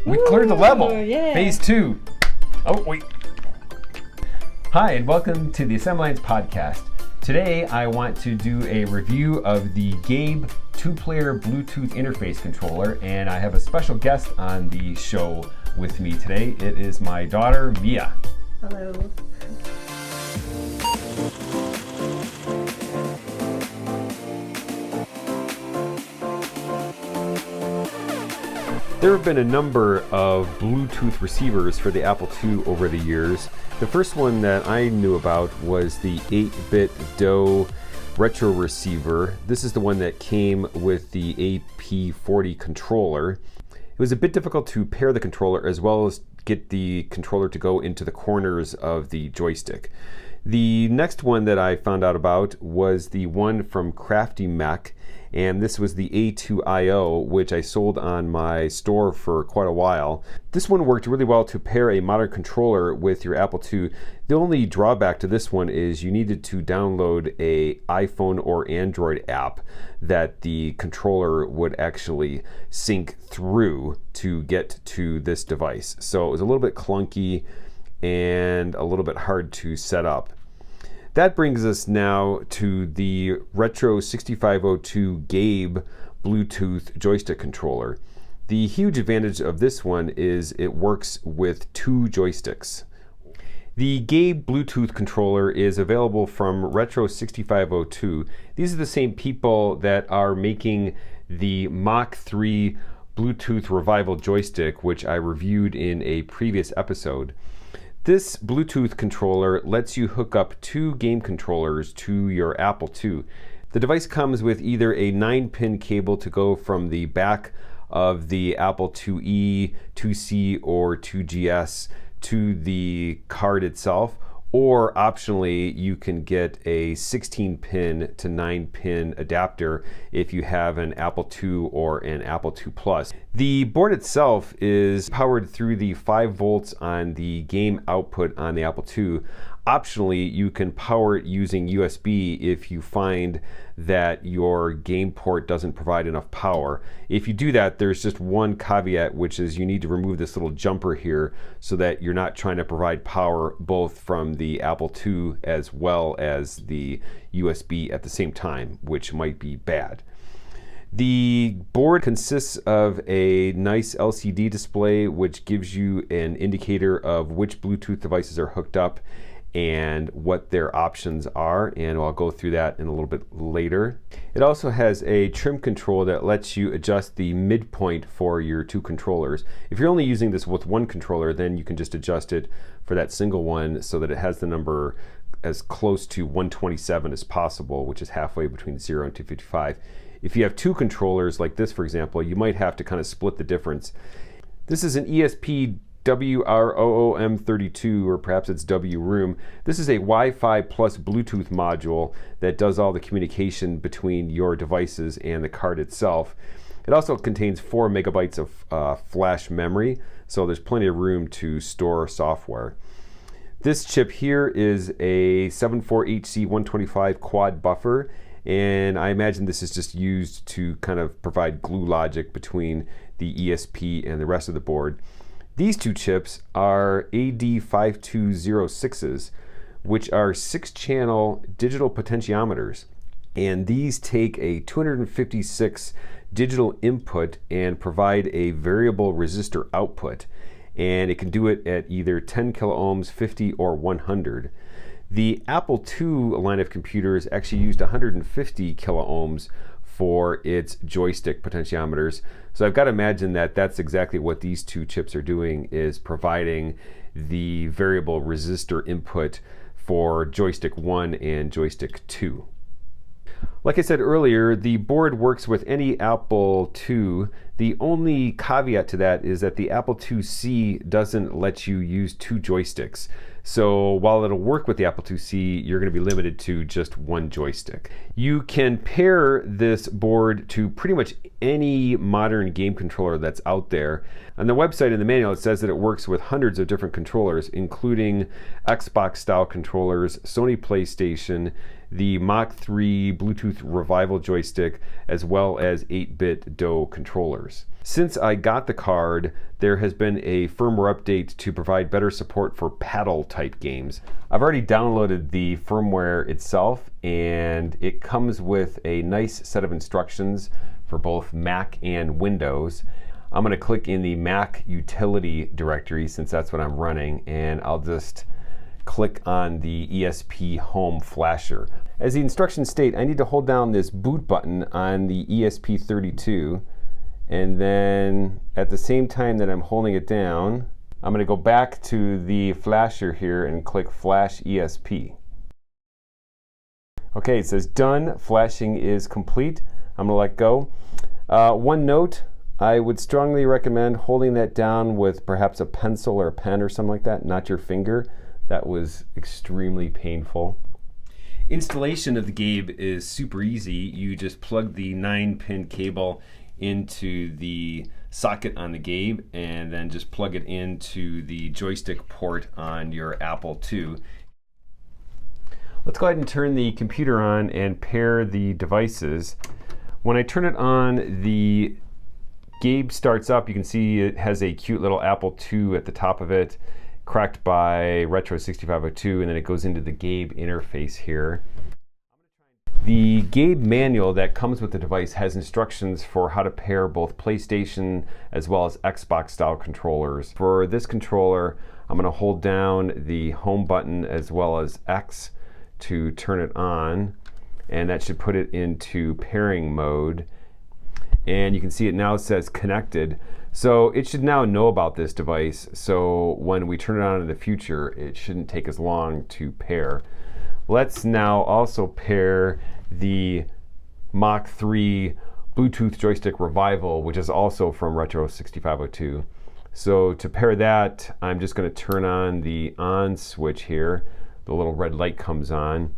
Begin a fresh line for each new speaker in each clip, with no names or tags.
We cleared the level.
Yeah.
Phase 2. Oh, wait. Hi, and welcome to the Assembly Lines podcast. Today, I want to do a review of the GABE 2-player Bluetooth interface controller, and I have a special guest on the show with me today. It is my daughter, Mia.
Hello.
There have been a number of Bluetooth receivers for the Apple II over the years. The first one that I knew about was the 8-bit DOE retro receiver. This is the one that came with the AP40 controller. It was a bit difficult to pair the controller as well as get the controller to go into the corners of the joystick. The next one that I found out about was the one from Crafty Mech, and this was the A2IO, which I sold on my store for quite a while. This one worked really well to pair a modern controller with your Apple II. The only drawback to this one is you needed to download a iPhone or Android app that the controller would actually sync through to get to this device. So it was a little bit clunky and a little bit hard to set up. That brings us now to the Retro 6502 GABE Bluetooth joystick controller. The huge advantage of this one is it works with 2 joysticks. The GABE Bluetooth controller is available from Retro 6502. These are the same people that are making the Mach 3 Bluetooth Revival joystick, which I reviewed in a previous episode. This Bluetooth controller lets you hook up 2 game controllers to your Apple II. The device comes with either a 9-pin cable to go from the back of the Apple IIe, 2C, or 2GS to the card itself, or optionally you can get a 16-pin to 9-pin adapter if you have an Apple II or an Apple II Plus. The board itself is powered through the 5 volts on the game output on the Apple II. Optionally, you can power it using USB if you find that your game port doesn't provide enough power. If you do that, there's just one caveat, which is you need to remove this little jumper here so that you're not trying to provide power both from the Apple II as well as the USB at the same time, which might be bad. The board consists of a nice LCD display which gives you an indicator of which Bluetooth devices are hooked up and what their options are, and I'll go through that in a little bit later. It also has a trim control that lets you adjust the midpoint for your 2 controllers. If you're only using this with 1 controller, then you can just adjust it for that single one so that it has the number as close to 127 as possible, which is halfway between 0 and 255. If you have 2 controllers like this, for example, you might have to kind of split the difference. This is an ESP WROOM32, or perhaps it's WROOM. This is a Wi-Fi plus Bluetooth module that does all the communication between your devices and the card itself. It also contains 4 megabytes of flash memory, so there's plenty of room to store software. This chip here is a 74HC125 quad buffer, and I imagine this is just used to kind of provide glue logic between the ESP and the rest of the board. These 2 chips are AD5206s, which are 6-channel digital potentiometers, and these take a 256 digital input and provide a variable resistor output, and it can do it at either 10 kiloohms, 50, or 100. The Apple II line of computers actually used 150 kiloohms for its joystick potentiometers. So I've got to imagine that that's exactly what these 2 chips are doing, is providing the variable resistor input for joystick 1 and joystick 2. Like I said earlier, the board works with any Apple II. The only caveat to that is that the Apple IIc doesn't let you use 2 joysticks. So while it'll work with the Apple IIc, you're going to be limited to just 1 joystick. You can pair this board to pretty much any modern game controller that's out there. On the website in the manual, it says that it works with hundreds of different controllers, including Xbox style controllers, Sony PlayStation, the Mach 3 Bluetooth Bluetooth Revival joystick, as well as 8-bit DOE controllers. Since I got the card, there has been a firmware update to provide better support for paddle type games. I've already downloaded the firmware itself, and it comes with a nice set of instructions for both Mac and Windows. I'm going to click in the Mac utility directory since that's what I'm running, and I'll just click on the ESP home flasher. As the instructions state, I need to hold down this boot button on the ESP32, and then at the same time that I'm holding it down, I'm going to go back to the flasher here and click Flash ESP. Okay, it says done, flashing is complete. I'm going to let go. One note, I would strongly recommend holding that down with perhaps a pencil or a pen or something like that, not your finger. That was extremely painful. Installation of the GABE is super easy. You just plug the 9-pin cable into the socket on the GABE and then just plug it into the joystick port on your Apple II. Let's go ahead and turn the computer on and pair the devices. When I turn it on, the GABE starts up. You can see it has a cute little Apple II at the top of it, cracked by Retro 6502, and then it goes into the GABE interface here. The GABE manual that comes with the device has instructions for how to pair both PlayStation as well as Xbox style controllers. For this controller, I'm going to hold down the home button as well as X to turn it on, and that should put it into pairing mode. And you can see it now says connected. So it should now know about this device, so when we turn it on in the future, it shouldn't take as long to pair. Let's now also pair the Mach 3 Bluetooth Joystick Revival, which is also from Retro 6502. So to pair that, I'm just going to turn on the on switch here. The little red light comes on,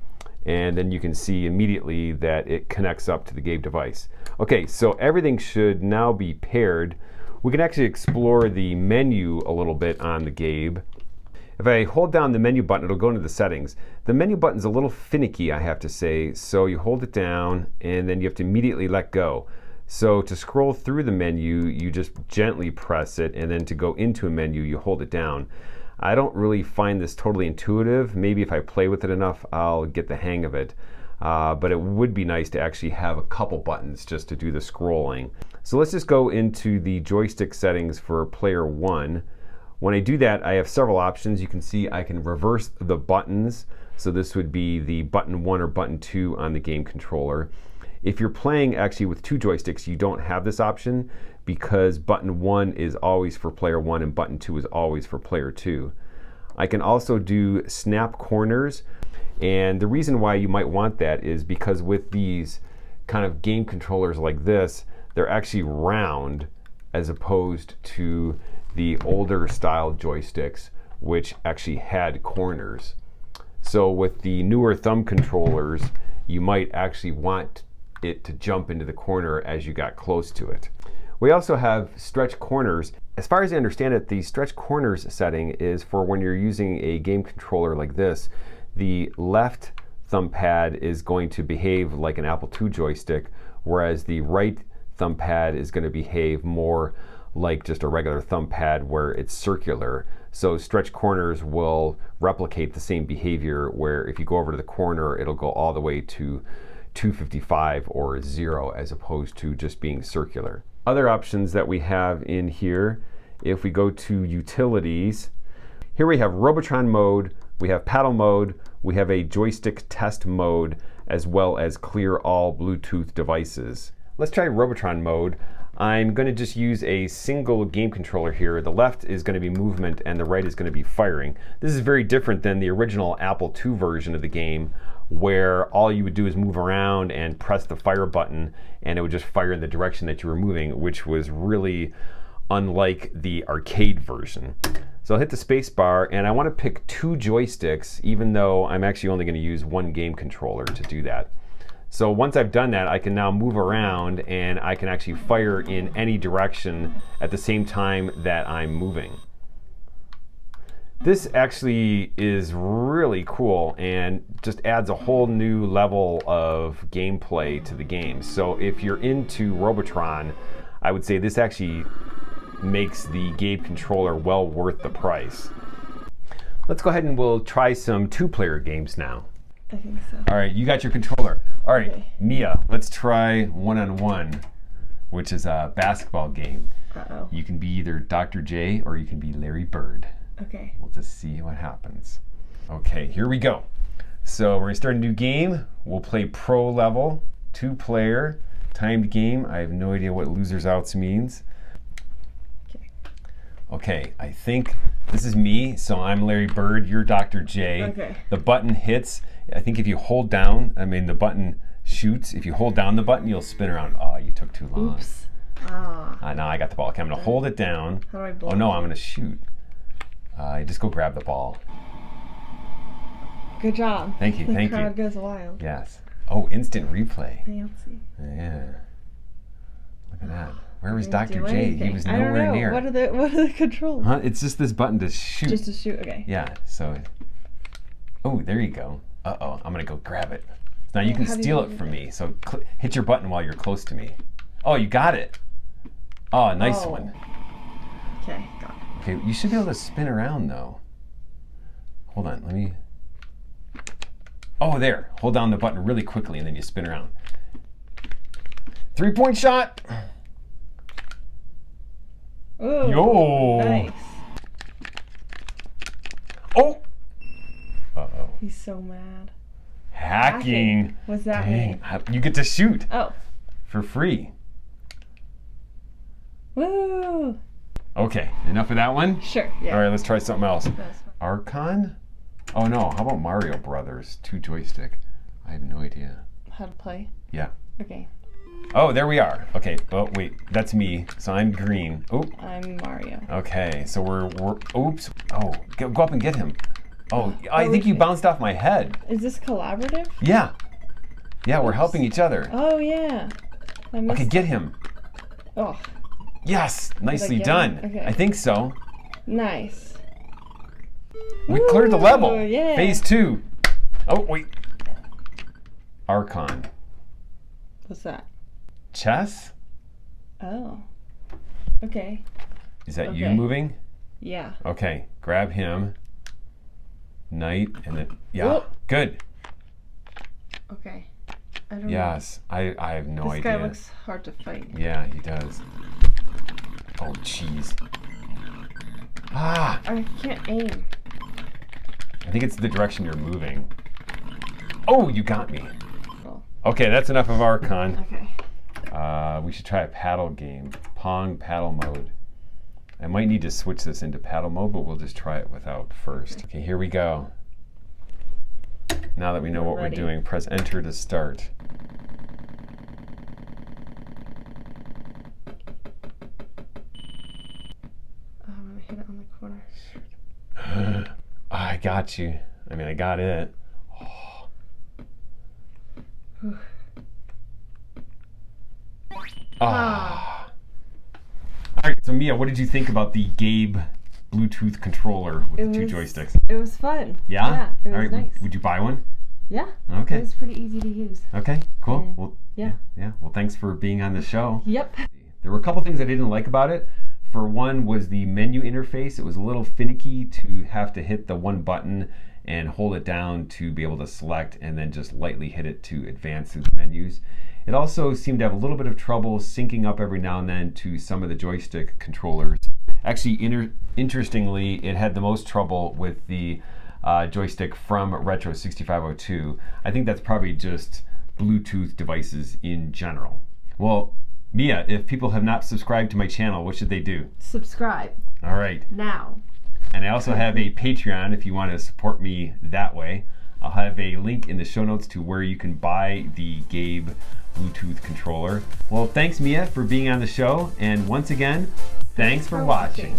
and then you can see immediately that it connects up to the GABE device. Okay, so everything should now be paired. We can actually explore the menu a little bit on the GABE. If I hold down the menu button, it'll go into the settings. The menu button's a little finicky, I have to say, so you hold it down and then you have to immediately let go. So to scroll through the menu, you just gently press it, and then to go into a menu, you hold it down. I don't really find this totally intuitive. Maybe if I play with it enough, I'll get the hang of it. But it would be nice to actually have a couple buttons just to do the scrolling. So let's just go into the joystick settings for player 1. When I do that, I have several options. You can see I can reverse the buttons. So this would be the button 1 or button 2 on the game controller. If you're playing actually with 2 joysticks, you don't have this option because button 1 is always for player 1 and button 2 is always for player 2. I can also do snap corners, and the reason why you might want that is because with these kind of game controllers like this, they're actually round as opposed to the older style joysticks which actually had corners. So with the newer thumb controllers, you might actually want it to jump into the corner as you got close to it. We also have stretch corners. As far as I understand it, the stretch corners setting is for when you're using a game controller like this. The left thumb pad is going to behave like an Apple II joystick, whereas the right thumb pad is going to behave more like just a regular thumb pad where it's circular. So stretch corners will replicate the same behavior where if you go over to the corner, it'll go all the way to 255 or 0 as opposed to just being circular. Other options that we have in here, if we go to utilities, here we have Robotron mode, we have paddle mode, we have a joystick test mode, as well as clear all Bluetooth devices. Let's try Robotron mode. I'm going to just use a single game controller here. The left is going to be movement and the right is going to be firing. This is very different than the original Apple II version of the game, where all you would do is move around and press the fire button and it would just fire in the direction that you were moving, which was really unlike the arcade version. So I'll hit the space bar, and I want to pick 2 joysticks, even though I'm actually only going to use 1 game controller to do that. So once I've done that, I can now move around and I can actually fire in any direction at the same time that I'm moving. This actually is really cool and just adds a whole new level of gameplay to the game. So if you're into Robotron, I would say this actually makes the GABE controller well worth the price. Let's go ahead and we'll try some 2-player games now.
I think so.
All right, you got your controller. All right,
Okay.
Mia, let's try one-on-one, which is a basketball game.
Uh-oh.
You can be either Dr. J or you can be Larry Bird.
Okay.
We'll just see what happens. Okay, here we go. So we're gonna start a new game. We'll play pro level, 2-player, timed game. I have no idea what losers outs means.
Okay.
Okay, I think this is me, so I'm Larry Bird, you're Dr. J.
Okay.
The button hits. I think if you hold down, the button shoots. If you hold down the button, you'll spin around. Oh, you took too long.
Oops. Ah.
Now I got the ball. Okay, I'm gonna hold it down.
How do I block?
Oh no, I'm gonna shoot. Just go grab the ball.
Good job.
Thank you,
The
thank
crowd
you.
goes wild.
Yes. Oh, instant replay.
Fancy.
Yeah. Look at that. Where was
Didn't
Dr.
do
J? He
anything.
was
I don't
nowhere
know.
near.
What are the controls?
Huh? It's just this button to shoot.
Just to shoot. Okay.
Yeah. So. Oh, there you go. Uh-oh. I'm gonna go grab it. Now you
Oh,
can
how do you
steal
do
it from
that?
me. So hit your button while you're close to me. Oh, you got it. Oh, nice
Oh.
one.
Okay. Got it.
Okay, you should be able to spin around though. Hold on, let me. Oh, there. Hold down the button really quickly and then you spin around. 3-point shot.
Ooh.
Yo.
Nice.
Oh. Uh-oh.
He's so mad.
Hacking.
What's that
Dang.
mean?
You get to shoot
Oh.
for free.
Woo.
Okay, enough of that one?
Sure. Yeah.
All right, let's try something else.
That was fun.
Archon? Oh no, how about Mario Brothers 2 joystick? I have no idea.
How to play?
Yeah.
Okay.
Oh, there we are. Okay, oh wait, that's me. So I'm green. Oh,
I'm Mario.
okay, so we're oops. Oh, go up and get him. Oh, I think
we
you
can-
bounced off my head.
Is this collaborative?
Yeah. Yeah, we're
Oops.
helping each other.
Oh yeah. I missed.
Okay, get him.
Oh,
Yes, nicely
get
done.
him? Okay.
I think so.
nice.
We cleared the level.
Yeah.
Phase 2. Oh, wait. Archon.
What's that?
Chess?
Oh. Okay.
Is that you
Okay.
moving?
Yeah.
Okay, grab him. Knight, and then, yeah,
Whoa.
good.
Okay. I don't
Yes, I have no
know. This
idea.
guy looks hard to fight.
Yeah, he does. Oh, jeez. Ah,
I can't aim.
I think it's the direction you're moving. Oh, you got me.
Oh.
Okay, that's enough of Archon.
Okay.
We should try a paddle game. Pong paddle mode. I might need to switch this into paddle mode, but we'll just try it without first. Okay, here we go. Now that we know what
Ready.
we're doing, press enter to start.
Oh, I'm gonna hit it on the corner.
I got you. I got it.
Whew.
Ah. All right, so Mia, what did you think about the GABE Bluetooth controller with the 2 joysticks?
It was fun.
Yeah?
Yeah, it was
All right,
nice.
would you buy one?
Yeah.
Okay.
It was pretty easy to use.
Okay, cool.
Yeah.
Well,
Yeah.
yeah. Well, thanks for being on the show.
Yep.
There were a couple things I didn't like about it. For one was the menu interface. It was a little finicky to have to hit the one button and hold it down to be able to select and then just lightly hit it to advance through the menus. It also seemed to have a little bit of trouble syncing up every now and then to some of the joystick controllers. Actually, interestingly, it had the most trouble with the joystick from Retro 6502. I think that's probably just Bluetooth devices in general. Well, Mia, if people have not subscribed to my channel, what should they do?
Subscribe
All right.
now.
And I also have a Patreon if you want to support me that way. I'll have a link in the show notes to where you can buy the GABE Bluetooth controller. Well, thanks Mia for being on the show. And once again, thanks for watching.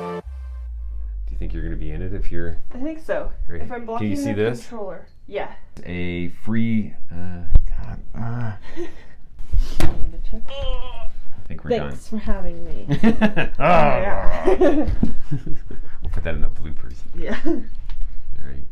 Do you think you're going to be in it if you're
I think so.
Great.
If I'm blocking
Can you see
the
this?
controller. Yeah.
a free... God. I think we're
Thanks for having me.
done.
Yeah.
We'll put that in the bloopers.
Yeah.
All right.